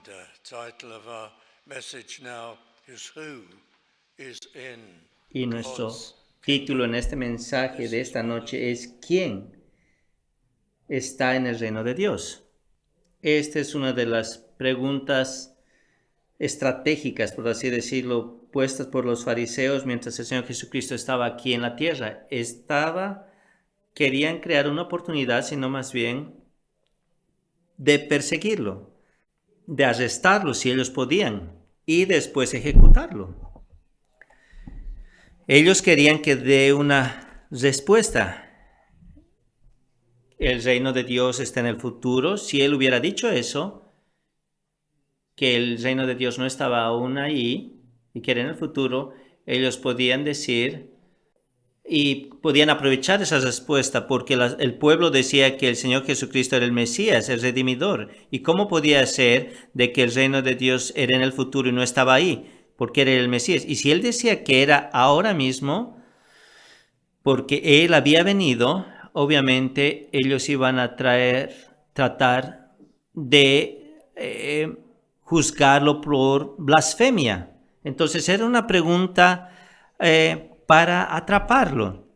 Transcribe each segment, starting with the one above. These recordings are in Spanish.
title of our message now is Who is in Y nuestro God's título en este mensaje de esta noche es ¿Quién está en el reino de Dios? Esta es una de las preguntas estratégicas, por así decirlo, puestas por los fariseos mientras el Señor Jesucristo estaba aquí en la tierra. Querían crear una oportunidad, sino más bien de perseguirlo, de arrestarlo si ellos podían y después ejecutarlo. Ellos querían que dé una respuesta. El reino de Dios está en el futuro. Si él hubiera dicho eso, que el reino de Dios no estaba aún ahí y que era en el futuro, ellos podían decir y podían aprovechar esa respuesta porque el pueblo decía que el Señor Jesucristo era el Mesías, el Redimidor. ¿Y cómo podía ser de que el reino de Dios era en el futuro y no estaba ahí? Porque era el Mesías. Y si él decía que era ahora mismo, porque él había venido, obviamente ellos iban a tratar de juzgarlo por blasfemia. Entonces era una pregunta para atraparlo.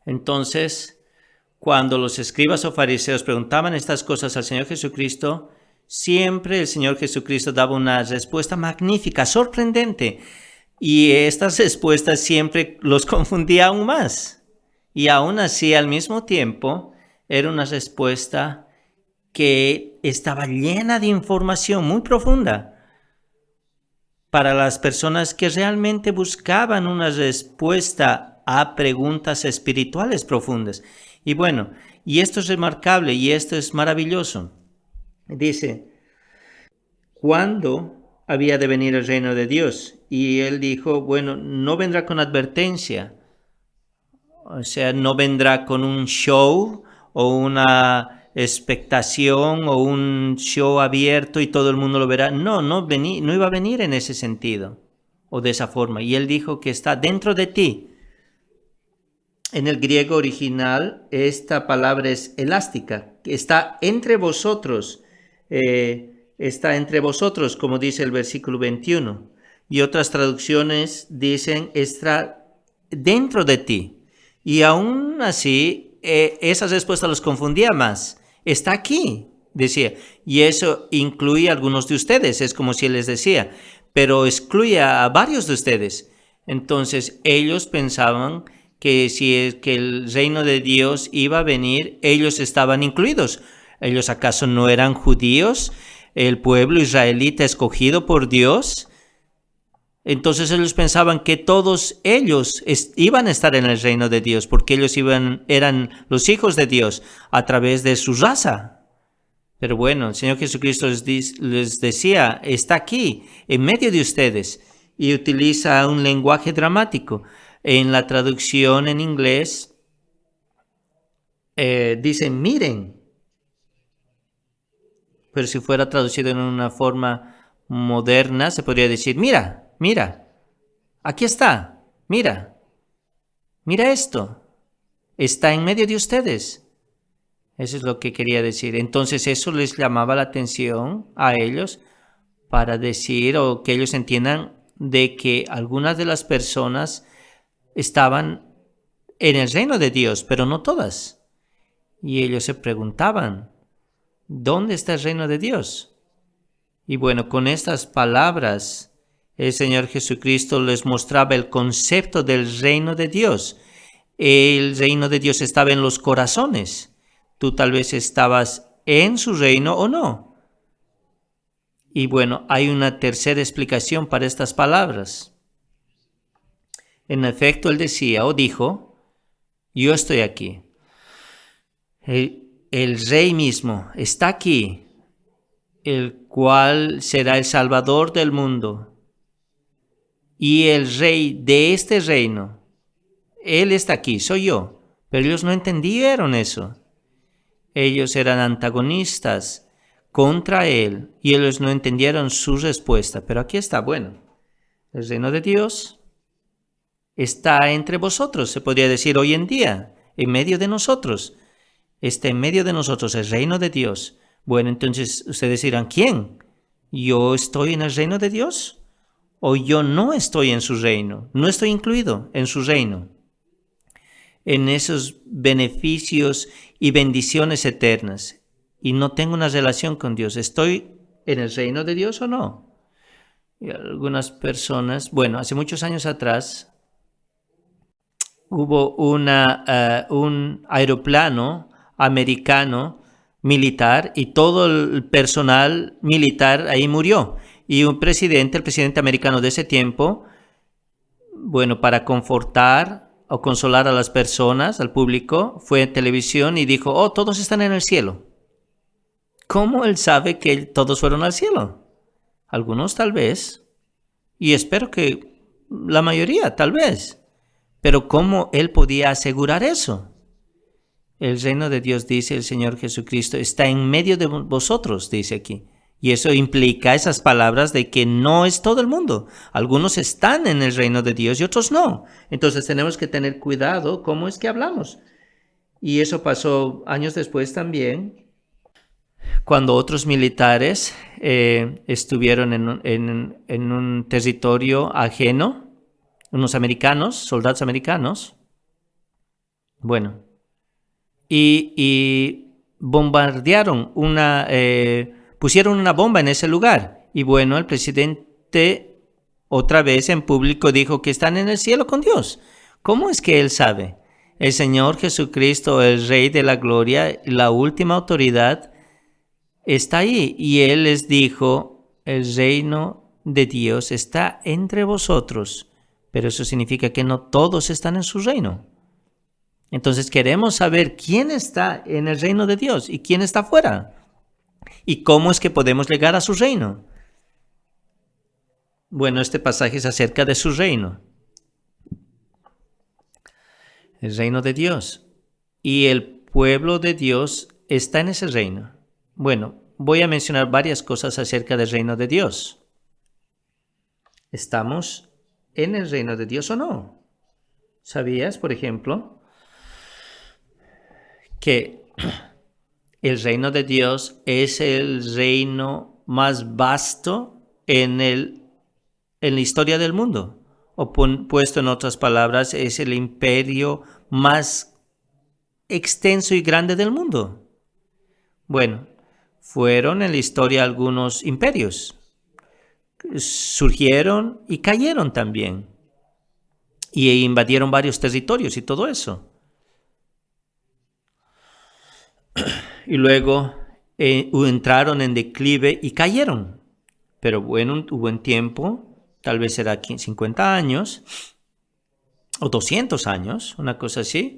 Entonces, cuando los escribas o fariseos preguntaban estas cosas al Señor Jesucristo, siempre el Señor Jesucristo daba una respuesta magnífica, sorprendente. Y estas respuestas siempre los confundía aún más. Y aún así, al mismo tiempo, era una respuesta que estaba llena de información muy profunda para las personas que realmente buscaban una respuesta a preguntas espirituales profundas. Y bueno, y esto es remarcable y esto es maravilloso. Dice, ¿cuándo había de venir el reino de Dios? Y él dijo, bueno, no vendrá con advertencia. O sea, no vendrá con un show o una expectación o un show abierto y todo el mundo lo verá. No iba a venir en ese sentido o de esa forma. Y él dijo que está dentro de ti. En el griego original, esta palabra es elástica, que está entre vosotros. Está entre vosotros, como dice el versículo 21. Y otras traducciones dicen, está dentro de ti. Y aún así, esa respuesta los confundía más. Está aquí, decía. Y eso incluye a algunos de ustedes, es como si él les decía. Pero excluye a varios de ustedes. Entonces, ellos pensaban que si es que el reino de Dios iba a venir, ellos estaban incluidos. ¿Ellos acaso no eran judíos? ¿El pueblo israelita escogido por Dios? Entonces ellos pensaban que todos ellos iban a estar en el reino de Dios porque ellos eran los hijos de Dios a través de su raza. Pero bueno, el Señor Jesucristo les decía, está aquí, en medio de ustedes, y utiliza un lenguaje dramático. En la traducción en inglés dice, miren. Pero si fuera traducido en una forma moderna, se podría decir, mira, aquí está, mira esto, está en medio de ustedes. Eso es lo que quería decir. Entonces eso les llamaba la atención a ellos para decir o que ellos entiendan de que algunas de las personas estaban en el reino de Dios, pero no todas. Y ellos se preguntaban, ¿dónde está el reino de Dios? Y bueno, con estas palabras, el Señor Jesucristo les mostraba el concepto del reino de Dios. El reino de Dios estaba en los corazones. Tú tal vez estabas en su reino o no. Y bueno, hay una tercera explicación para estas palabras. En efecto, él decía o dijo, yo estoy aquí. El rey mismo está aquí, el cual será el Salvador del mundo. Y el rey de este reino, él está aquí, soy yo. Pero ellos no entendieron eso. Ellos eran antagonistas contra él y ellos no entendieron su respuesta. Pero aquí está, bueno, el reino de Dios está entre vosotros, se podría decir hoy en día, en medio de nosotros. Está en medio de nosotros el reino de Dios. Bueno, entonces ustedes dirán, ¿quién? ¿Yo estoy en el reino de Dios o yo no estoy en su reino? No estoy incluido en su reino, en esos beneficios y bendiciones eternas, y no tengo una relación con Dios. ¿Estoy en el reino de Dios o no? Y algunas personas, bueno, hace muchos años atrás hubo un aeroplano americano militar y todo el personal militar ahí murió. Y el presidente americano de ese tiempo, bueno, para confortar o consolar a las personas, al público, fue en televisión y dijo, oh, todos están en el cielo. ¿Cómo él sabe que todos fueron al cielo? Algunos tal vez, y espero que la mayoría tal vez. Pero ¿cómo él podía asegurar eso? El reino de Dios, dice el Señor Jesucristo, está en medio de vosotros, dice aquí. Y eso implica esas palabras de que no es todo el mundo. Algunos están en el reino de Dios y otros no. Entonces tenemos que tener cuidado cómo es que hablamos. Y eso pasó años después también, cuando otros militares estuvieron en un territorio ajeno, unos americanos, soldados americanos, bueno, y bombardearon pusieron una bomba en ese lugar. Y bueno, el presidente otra vez en público dijo que están en el cielo con Dios. ¿Cómo es que él sabe? El Señor Jesucristo, el Rey de la Gloria, la última autoridad, está ahí. Y él les dijo, el reino de Dios está entre vosotros. Pero eso significa que no todos están en su reino. Entonces queremos saber quién está en el reino de Dios y quién está fuera. ¿Y cómo es que podemos llegar a su reino? Bueno, este pasaje es acerca de su reino. El reino de Dios. Y el pueblo de Dios está en ese reino. Bueno, voy a mencionar varias cosas acerca del reino de Dios. ¿Estamos en el reino de Dios o no? ¿Sabías, por ejemplo, que el reino de Dios es el reino más vasto en la historia del mundo? O puesto en otras palabras, es el imperio más extenso y grande del mundo. Bueno, fueron en la historia algunos imperios. Surgieron y cayeron también. Y invadieron varios territorios y todo eso. Y luego entraron en declive y cayeron. Pero bueno, hubo un tiempo, tal vez era 50 años o 200 años, una cosa así.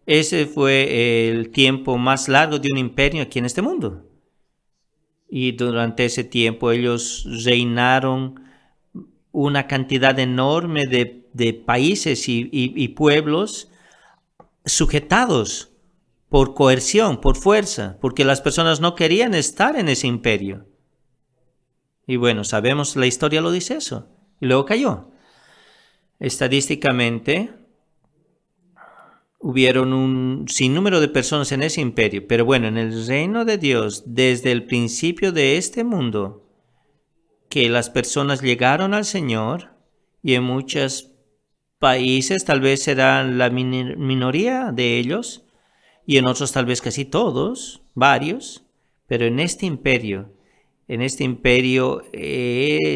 Ese fue el tiempo más largo de un imperio aquí en este mundo. Y durante ese tiempo ellos reinaron una cantidad enorme de países y pueblos sujetados por coerción, por fuerza, porque las personas no querían estar en ese imperio. Y bueno, sabemos, la historia lo dice eso. Y luego cayó. Estadísticamente, hubieron un sinnúmero de personas en ese imperio. Pero bueno, en el reino de Dios, desde el principio de este mundo, que las personas llegaron al Señor, y en muchos países tal vez serán la minoría de ellos, y en otros tal vez casi todos, varios, pero en este imperio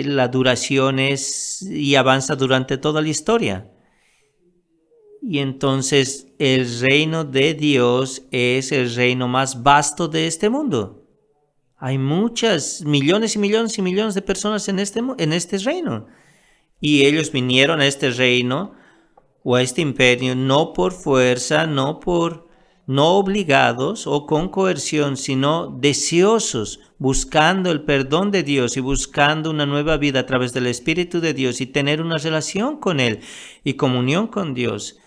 la duración es y avanza durante toda la historia. Y entonces el reino de Dios es el reino más vasto de este mundo. Hay muchas, millones y millones y millones de personas en este reino. Y ellos vinieron a este reino o a este imperio no por fuerza, no obligados o con coerción, sino deseosos, buscando el perdón de Dios y buscando una nueva vida a través del Espíritu de Dios y tener una relación con Él y comunión con Dios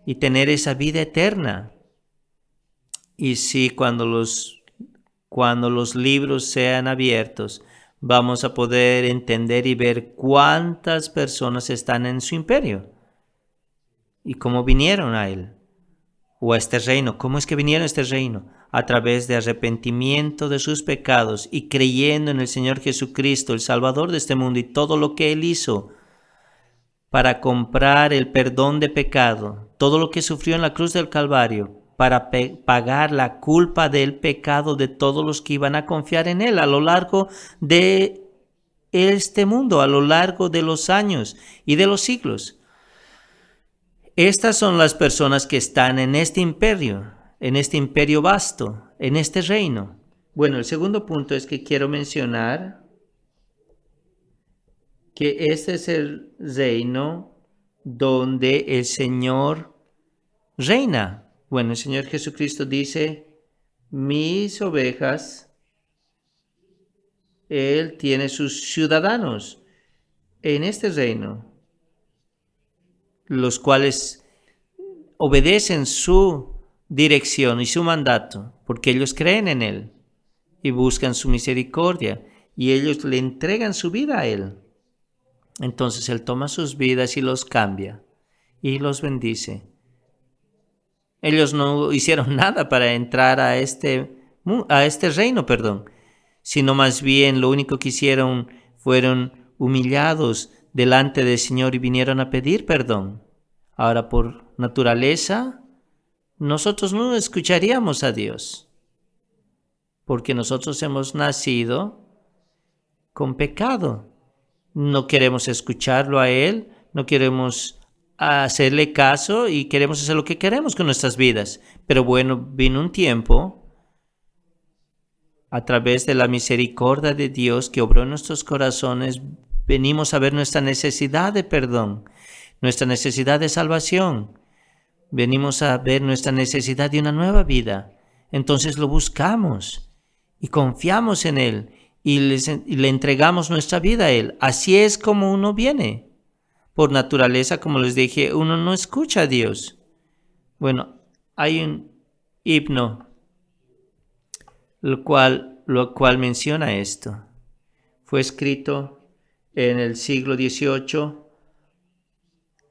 y tener esa vida eterna. Y sí, cuando los libros sean abiertos, vamos a poder entender y ver cuántas personas están en su imperio y cómo vinieron a Él. O a este reino. ¿Cómo es que vinieron a este reino? a través de arrepentimiento de sus pecados y creyendo en el Señor Jesucristo, el Salvador de este mundo y todo lo que Él hizo para comprar el perdón de pecado, todo lo que sufrió en la cruz del Calvario, para pagar la culpa del pecado de todos los que iban a confiar en Él a lo largo de este mundo, a lo largo de los años y de los siglos. Estas son las personas que están en este imperio vasto, en este reino. Bueno, el segundo punto es que quiero mencionar que este es el reino donde el Señor reina. Bueno, el Señor Jesucristo dice, mis ovejas, Él tiene sus ciudadanos en este reino, los cuales obedecen su dirección y su mandato, porque ellos creen en Él y buscan su misericordia, y ellos le entregan su vida a Él. Entonces Él toma sus vidas y los cambia y los bendice. Ellos no hicieron nada para entrar a este reino, sino más bien lo único que hicieron fueron humillados delante del Señor y vinieron a pedir perdón. Ahora, por naturaleza, nosotros no escucharíamos a Dios, porque nosotros hemos nacido con pecado. No queremos escucharlo a Él, no queremos hacerle caso y queremos hacer lo que queremos con nuestras vidas. Pero bueno, vino un tiempo a través de la misericordia de Dios que obró en nuestros corazones, venimos a ver nuestra necesidad de perdón, nuestra necesidad de salvación. Venimos a ver nuestra necesidad de una nueva vida. Entonces lo buscamos y confiamos en Él y le entregamos nuestra vida a Él. Así es como uno viene. Por naturaleza, como les dije, uno no escucha a Dios. Bueno, hay un himno lo cual menciona esto. Fue escrito en el siglo XVIII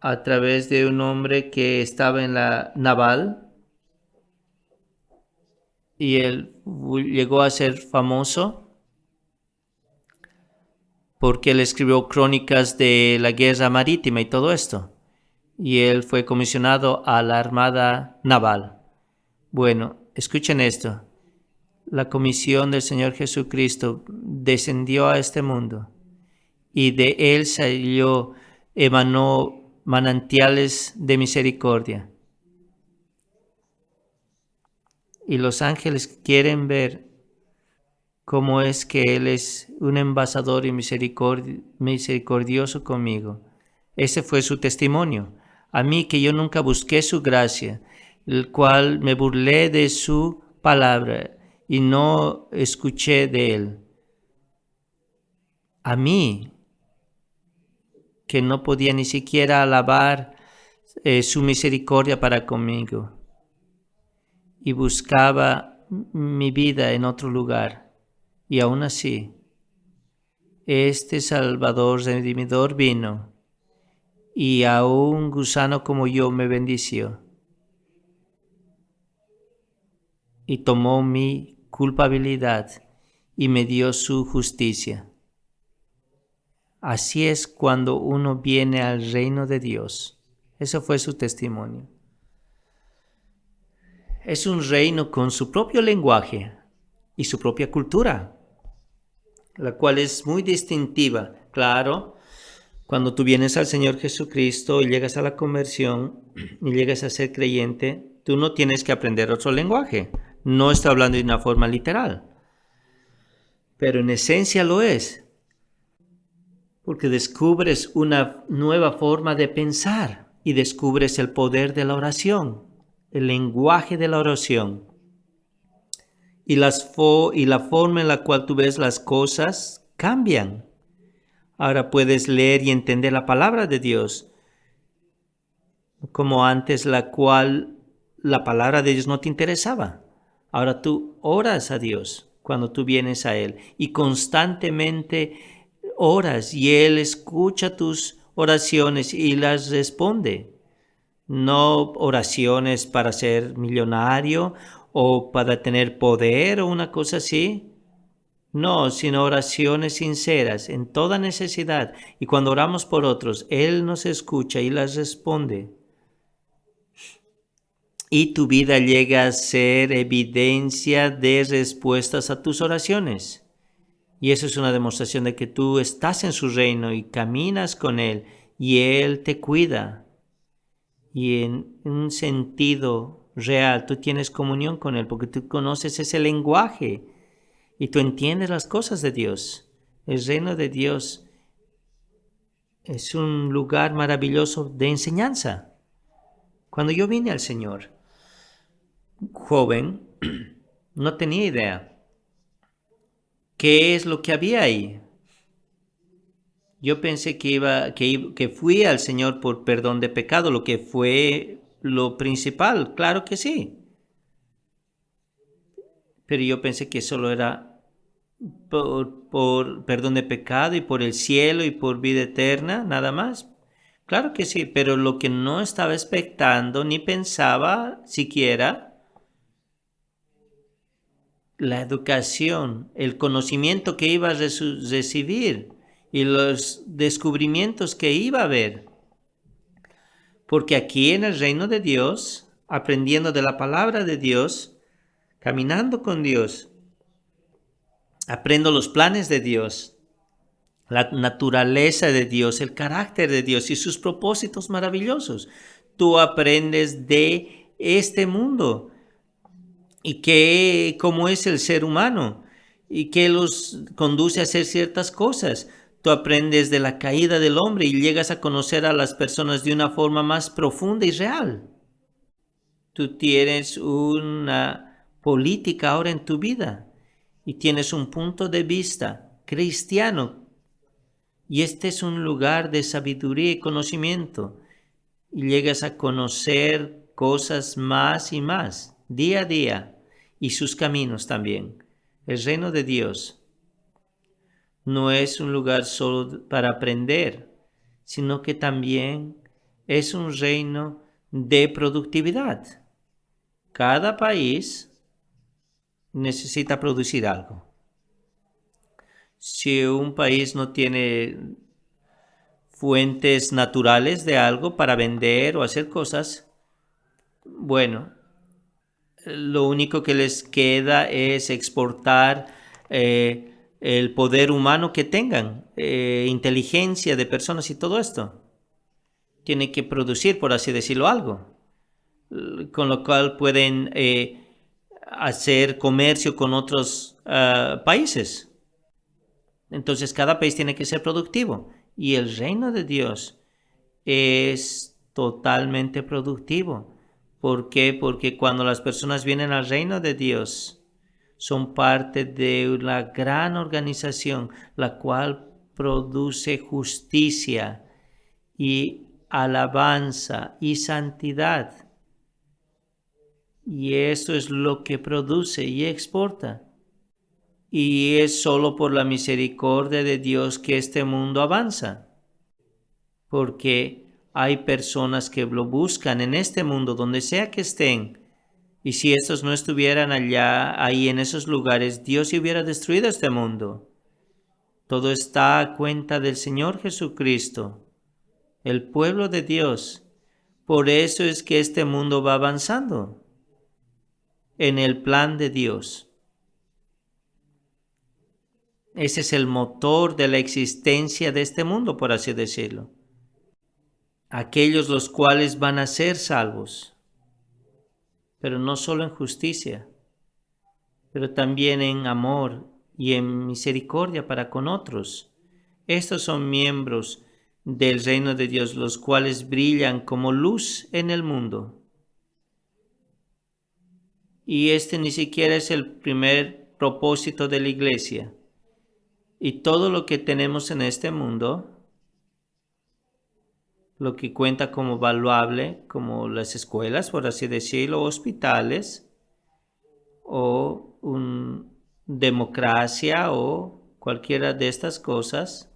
a través de un hombre que estaba en la naval y él llegó a ser famoso porque él escribió crónicas de la guerra marítima y todo esto. Y él fue comisionado a la Armada Naval. Bueno, escuchen esto. La comisión del Señor Jesucristo descendió a este mundo y de Él emanó manantiales de misericordia. Y los ángeles quieren ver cómo es que Él es un embajador y misericordioso conmigo. Ese fue su testimonio. A mí, que yo nunca busqué su gracia, el cual me burlé de su palabra y no escuché de Él. A mí, que no podía ni siquiera alabar su misericordia para conmigo y buscaba mi vida en otro lugar. Y aún así, este Salvador Redimidor vino y a un gusano como yo me bendició y tomó mi culpabilidad y me dio su justicia. Así es cuando uno viene al reino de Dios. Eso fue su testimonio. Es un reino con su propio lenguaje y su propia cultura, la cual es muy distintiva. Claro, cuando tú vienes al Señor Jesucristo y llegas a la conversión y llegas a ser creyente, tú no tienes que aprender otro lenguaje. No estoy hablando de una forma literal, pero en esencia lo es, porque descubres una nueva forma de pensar y descubres el poder de la oración, el lenguaje de la oración. Y la forma en la cual tú ves las cosas cambian. Ahora puedes leer y entender la palabra de Dios, como antes la cual la palabra de Dios no te interesaba. Ahora tú oras a Dios cuando tú vienes a Él y constantemente oras y Él escucha tus oraciones y las responde. No oraciones para ser millonario o para tener poder o una cosa así. No, sino oraciones sinceras en toda necesidad. Y cuando oramos por otros, Él nos escucha y las responde. Y tu vida llega a ser evidencia de respuestas a tus oraciones. Y eso es una demostración de que tú estás en su reino y caminas con Él y Él te cuida. Y en un sentido real tú tienes comunión con Él porque tú conoces ese lenguaje y tú entiendes las cosas de Dios. El reino de Dios es un lugar maravilloso de enseñanza. Cuando yo vine al Señor, joven, no tenía idea qué es lo que había ahí. Yo pensé que fui al Señor por perdón de pecado, lo que fue lo principal, claro que sí. Pero yo pensé que solo era por perdón de pecado y por el cielo y por vida eterna, nada más. Claro que sí, pero lo que no estaba expectando ni pensaba siquiera, la educación, el conocimiento que iba a recibir y los descubrimientos que iba a ver. Porque aquí en el reino de Dios, aprendiendo de la palabra de Dios, caminando con Dios, aprendo los planes de Dios, la naturaleza de Dios, el carácter de Dios y sus propósitos maravillosos. Tú aprendes de este mundo y cómo es el ser humano y qué los conduce a hacer ciertas cosas. Tú aprendes de la caída del hombre y llegas a conocer a las personas de una forma más profunda y real. Tú tienes una política ahora en tu vida y tienes un punto de vista cristiano. Y este es un lugar de sabiduría y conocimiento. Y llegas a conocer cosas más y más, día a día, y sus caminos también. El reino de Dios no es un lugar solo para aprender, sino que también es un reino de productividad. Cada país necesita producir algo. Si un país no tiene fuentes naturales de algo para vender o hacer cosas, bueno, lo único que les queda es exportar el poder humano que tengan, inteligencia de personas y todo esto. Tienen que producir, por así decirlo, algo, con lo cual pueden hacer comercio con otros países. Entonces cada país tiene que ser productivo y el reino de Dios es totalmente productivo. ¿Por qué? Porque cuando las personas vienen al reino de Dios, son parte de una gran organización, la cual produce justicia y alabanza y santidad. Y eso es lo que produce y exporta. Y es solo por la misericordia de Dios que este mundo avanza. Porque hay personas que lo buscan en este mundo, donde sea que estén. Y si estos no estuvieran ahí en esos lugares, Dios hubiera destruido este mundo. Todo está a cuenta del Señor Jesucristo, el pueblo de Dios. Por eso es que este mundo va avanzando en el plan de Dios. Ese es el motor de la existencia de este mundo, por así decirlo. Aquellos los cuales van a ser salvos, pero no solo en justicia, pero también en amor y en misericordia para con otros. Estos son miembros del reino de Dios, los cuales brillan como luz en el mundo. Y este ni siquiera es el primer propósito de la iglesia. Y todo lo que tenemos en este mundo, lo que cuenta como valuable, como las escuelas, por así decirlo, hospitales, o democracia, o cualquiera de estas cosas,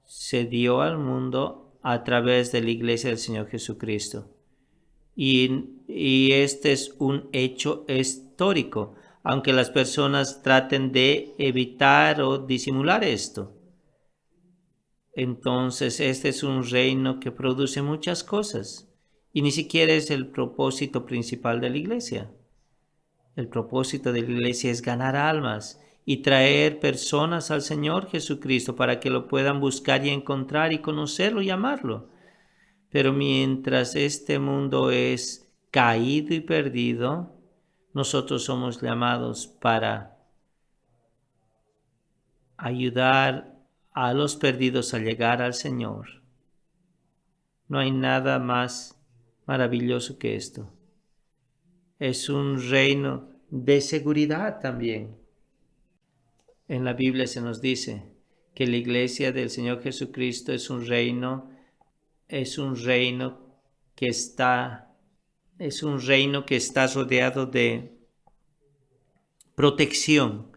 se dio al mundo a través de la iglesia del Señor Jesucristo. y este es un hecho histórico, aunque las personas traten de evitar o disimular esto. Entonces, este es un reino que produce muchas cosas y ni siquiera es el propósito principal de la iglesia. El propósito de la iglesia es ganar almas y traer personas al Señor Jesucristo para que lo puedan buscar y encontrar y conocerlo y amarlo. Pero mientras este mundo es caído y perdido, nosotros somos llamados para ayudar a los perdidos a llegar al Señor. No hay nada más maravilloso que esto. Es un reino de seguridad también. En la Biblia se nos dice que la iglesia del Señor Jesucristo es un reino que está rodeado de protección,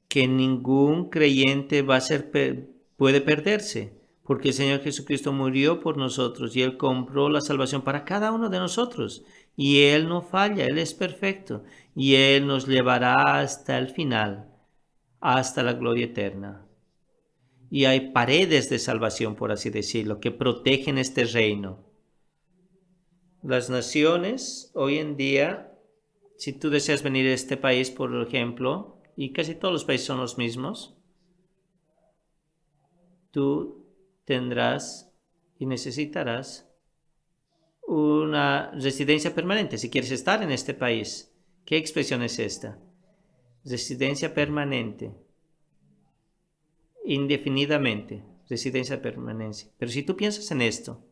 que ningún creyente puede perderse, porque el Señor Jesucristo murió por nosotros y Él compró la salvación para cada uno de nosotros. Y Él no falla, Él es perfecto y Él nos llevará hasta el final, hasta la gloria eterna. Y hay paredes de salvación, por así decirlo, que protegen este reino. Las naciones hoy en día, si tú deseas venir a este país, por ejemplo, y casi todos los países son los mismos, tú tendrás y necesitarás una residencia permanente si quieres estar en este país. ¿Qué expresión es esta? Residencia permanente. Indefinidamente, residencia permanente. Pero si tú piensas en esto,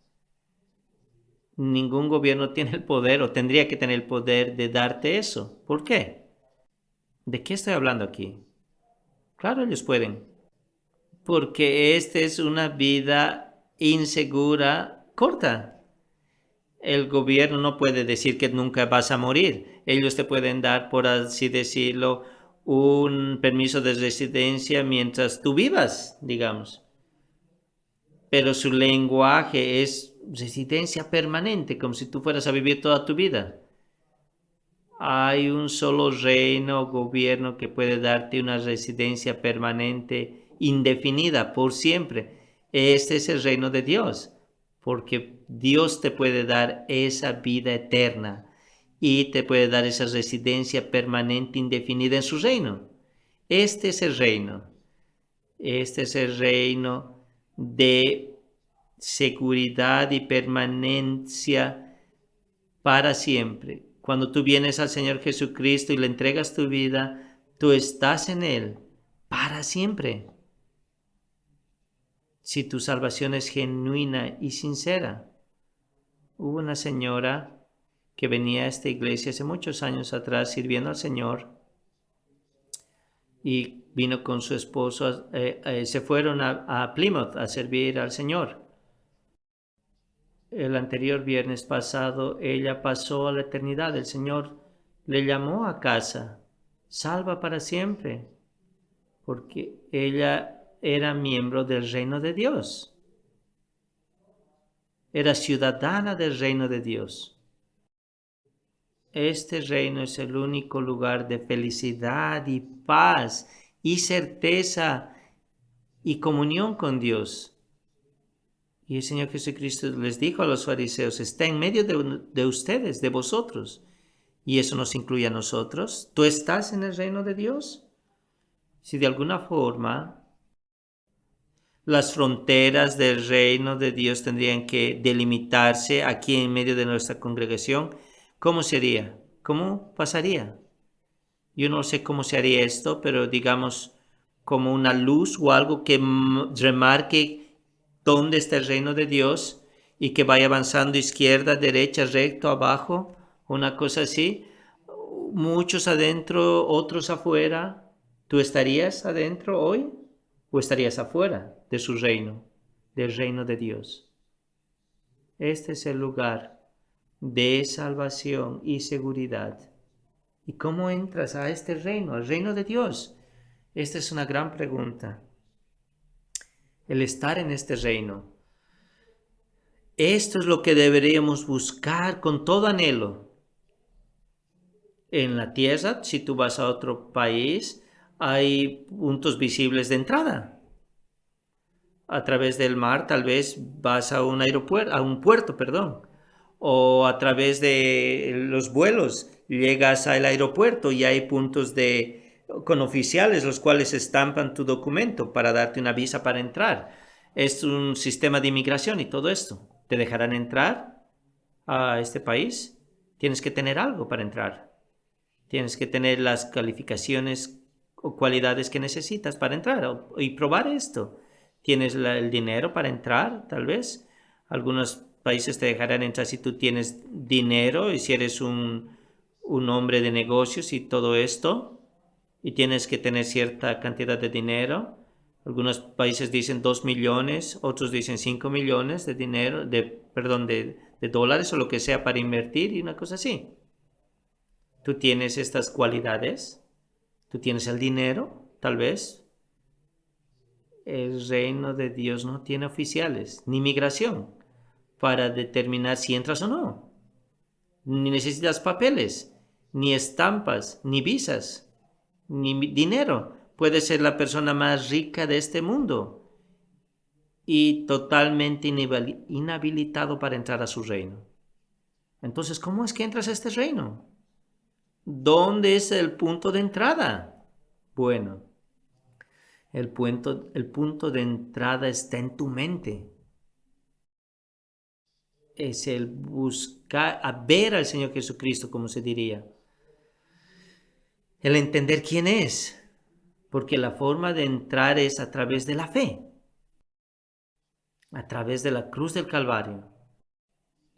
ningún gobierno tiene el poder o tendría que tener el poder de darte eso. ¿Por qué? ¿De qué estoy hablando aquí? Claro, ellos pueden. Porque esta es una vida insegura, corta. El gobierno no puede decir que nunca vas a morir. Ellos te pueden dar, por así decirlo, un permiso de residencia mientras tú vivas, digamos. Pero su lenguaje es residencia permanente, como si tú fueras a vivir toda tu vida. Hay un solo reino o gobierno que puede darte una residencia permanente indefinida por siempre. Este es el reino de Dios, porque Dios te puede dar esa vida eterna y te puede dar esa residencia permanente indefinida en su reino. Este es el reino. Este es el reino de seguridad y permanencia para siempre. Cuando tú vienes al Señor Jesucristo y le entregas tu vida, tú estás en Él para siempre. Si tu salvación es genuina y sincera. Hubo una señora que venía a esta iglesia hace muchos años atrás sirviendo al Señor y vino con su esposo, se fueron a Plymouth a servir al Señor. El anterior viernes pasado ella pasó a la eternidad. El Señor le llamó a casa, salva para siempre, porque ella era miembro del reino de Dios. Era ciudadana del reino de Dios. Este reino es el único lugar de felicidad y paz y certeza y comunión con Dios. Y el Señor Jesucristo les dijo a los fariseos, está en medio de ustedes, de vosotros. Y eso nos incluye a nosotros. ¿Tú estás en el reino de Dios? Si de alguna forma las fronteras del reino de Dios tendrían que delimitarse aquí en medio de nuestra congregación, ¿cómo sería? ¿Cómo pasaría? Yo no sé cómo se haría esto, pero digamos como una luz o algo que remarque dónde está el reino de Dios y que vaya avanzando izquierda, derecha, recto, abajo, una cosa así. Muchos adentro, otros afuera. ¿Tú estarías adentro hoy o estarías afuera de su reino, del reino de Dios? Este es el lugar de salvación y seguridad. ¿Y cómo entras a este reino, al reino de Dios? Esta es una gran pregunta. El estar en este reino Esto es lo que deberíamos buscar con todo anhelo. En la tierra, si tú vas a otro país, hay puntos visibles de entrada. A través del mar, tal vez vas a un aeropuerto, a un puerto, perdón. O a través de los vuelos, llegas al aeropuerto y hay puntos con oficiales los cuales estampan tu documento para darte una visa para entrar. Es un sistema de inmigración y todo esto. ¿Te dejarán entrar a este país? Tienes que tener algo para entrar. Tienes que tener las calificaciones o cualidades que necesitas para entrar y probar esto. ¿Tienes el dinero para entrar, tal vez? Algunos países te dejarán entrar si tú tienes dinero y si eres un hombre de negocios y todo esto, y tienes que tener cierta cantidad de dinero. Algunos países dicen 2 millones, otros dicen 5 millones de dinero, de dólares o lo que sea para invertir y una cosa así. ¿Tú tienes estas cualidades? ¿Tú tienes el dinero, tal vez? El reino de Dios no tiene oficiales, ni migración, para determinar si entras o no. Ni necesitas papeles, ni estampas, ni visas, ni dinero. Puedes ser la persona más rica de este mundo y totalmente inhabilitado para entrar a su reino. Entonces, ¿cómo es que entras a este reino? ¿Dónde es el punto de entrada? Bueno, el punto de entrada está en tu mente. Es el buscar, a ver al Señor Jesucristo, como se diría. El entender quién es. Porque la forma de entrar es a través de la fe. A través de la cruz del Calvario.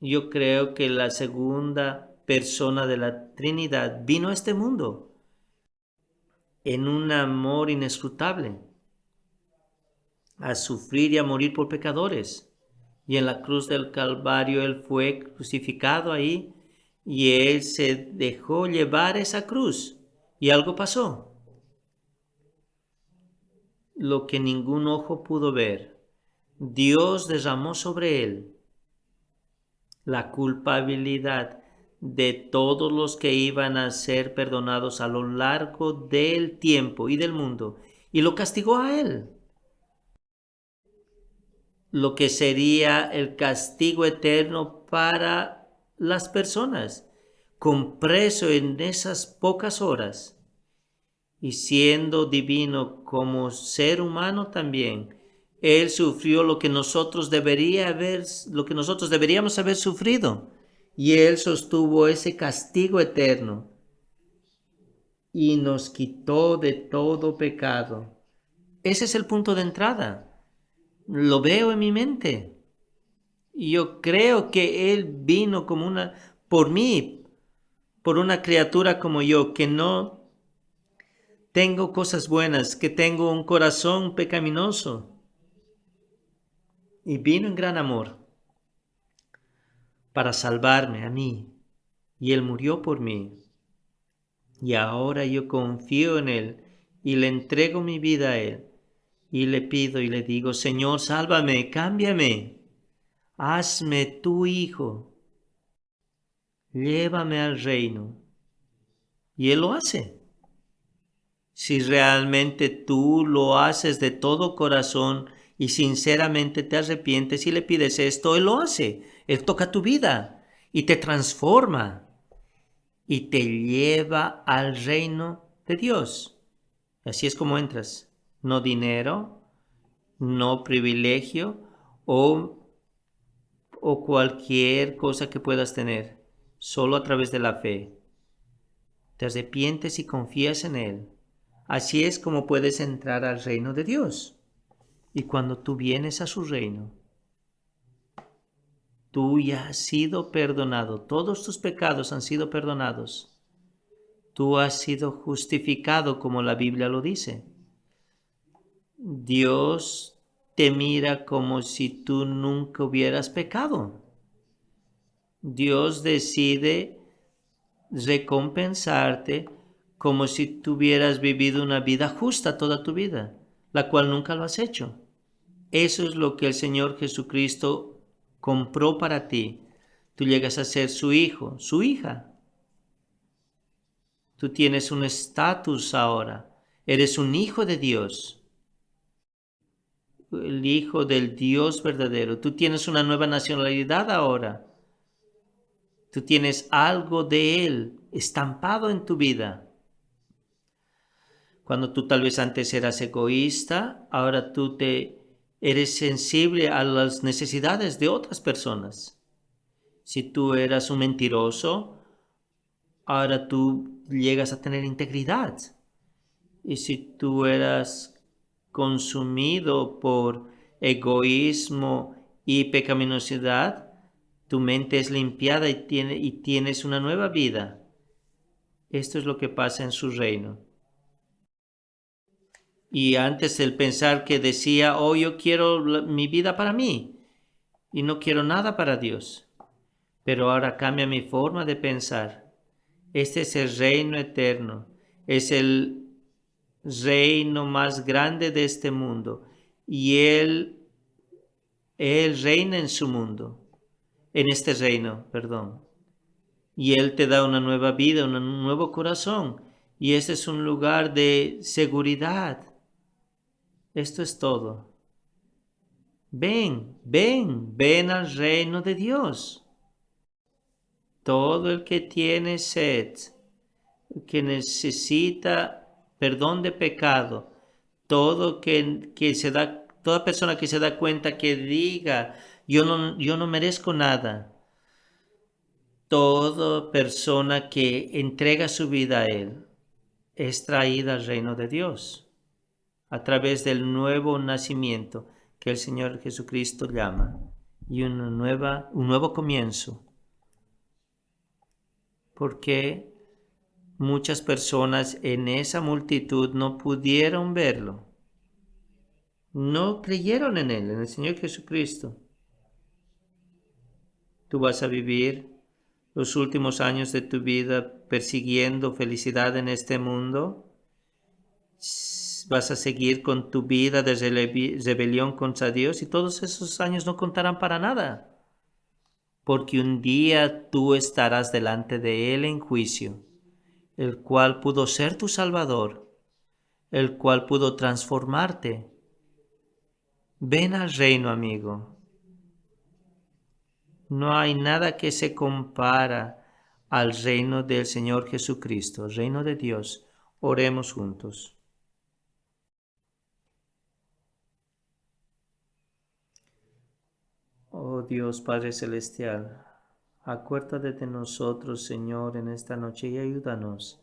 Yo creo que la segunda persona de la Trinidad vino a este mundo en un amor inescrutable, a sufrir y a morir por pecadores. Y en la cruz del Calvario Él fue crucificado ahí y Él se dejó llevar esa cruz. Y algo pasó. Lo que ningún ojo pudo ver, Dios derramó sobre Él la culpabilidad de todos los que iban a ser perdonados a lo largo del tiempo y del mundo, y lo castigó a Él. Lo que sería el castigo eterno para las personas, con preso en esas pocas horas, y siendo divino como ser humano también, Él sufrió lo que nosotros deberíamos haber sufrido, y Él sostuvo ese castigo eterno y nos quitó de todo pecado. Ese es el punto de entrada. Lo veo en mi mente. Y yo creo que Él vino por mí, por una criatura como yo, que no tengo cosas buenas, que tengo un corazón pecaminoso. Y vino en gran amor para salvarme a mí. Y Él murió por mí. Y ahora yo confío en Él y le entrego mi vida a Él. Y le pido y le digo, Señor, sálvame, cámbiame. Hazme tu hijo. Llévame al reino. Y Él lo hace. Si realmente tú lo haces de todo corazón y sinceramente te arrepientes y le pides esto, Él lo hace. Él toca tu vida y te transforma y te lleva al reino de Dios. Así es como entras. No dinero, no privilegio o cualquier cosa que puedas tener. Solo a través de la fe. Te arrepientes y confías en Él. Así es como puedes entrar al reino de Dios. Y cuando tú vienes a su reino, tú ya has sido perdonado. Todos tus pecados han sido perdonados. Tú has sido justificado como la Biblia lo dice. Dios te mira como si tú nunca hubieras pecado. Dios decide recompensarte como si tú hubieras vivido una vida justa toda tu vida, la cual nunca lo has hecho. Eso es lo que el Señor Jesucristo compró para ti. Tú llegas a ser su hijo, su hija. Tú tienes un estatus ahora. Eres un hijo de Dios. El hijo del Dios verdadero. Tú tienes una nueva nacionalidad ahora. Tú tienes algo de Él estampado en tu vida. Cuando tú tal vez antes eras egoísta, ahora tú eres sensible a las necesidades de otras personas. Si tú eras un mentiroso, ahora tú llegas a tener integridad. Y si tú eras consumido por egoísmo y pecaminosidad, tu mente es limpiada y tienes una nueva vida. Esto es lo que pasa en su reino. Y antes el pensar que decía, oh, yo quiero mi vida para mí y no quiero nada para Dios. Pero ahora cambia mi forma de pensar. Este es el reino eterno. Es el reino más grande de este mundo. Y Él reina en su mundo. En este reino, perdón. Y Él te da una nueva vida, un nuevo corazón. Y ese es un lugar de seguridad. Esto es todo. Ven al reino de Dios. Todo el que tiene sed, que necesita perdón de pecado, toda persona que se da cuenta que diga, yo no merezco nada. Toda persona que entrega su vida a Él es traída al reino de Dios a través del nuevo nacimiento que el Señor Jesucristo llama y un nuevo comienzo. Porque muchas personas en esa multitud no pudieron verlo. No creyeron en Él, en el Señor Jesucristo. Tú vas a vivir los últimos años de tu vida persiguiendo felicidad en este mundo. Vas a seguir con tu vida de rebelión contra Dios y todos esos años no contarán para nada. Porque un día tú estarás delante de Él en juicio, el cual pudo ser tu Salvador, el cual pudo transformarte. Ven al reino, amigo. No hay nada que se compara al reino del Señor Jesucristo, el reino de Dios. Oremos juntos. Oh Dios Padre Celestial, acuérdate de nosotros, Señor, en esta noche y ayúdanos.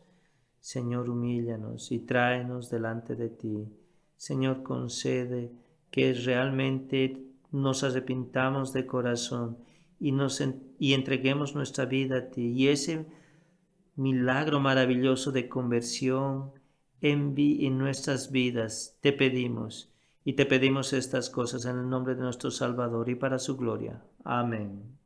Señor, humíllanos y tráenos delante de ti. Señor, concede que realmente nos arrepintamos de corazón y entreguemos nuestra vida a ti. Y ese milagro maravilloso de conversión en nuestras vidas te pedimos. Y te pedimos estas cosas en el nombre de nuestro Salvador y para su gloria. Amén.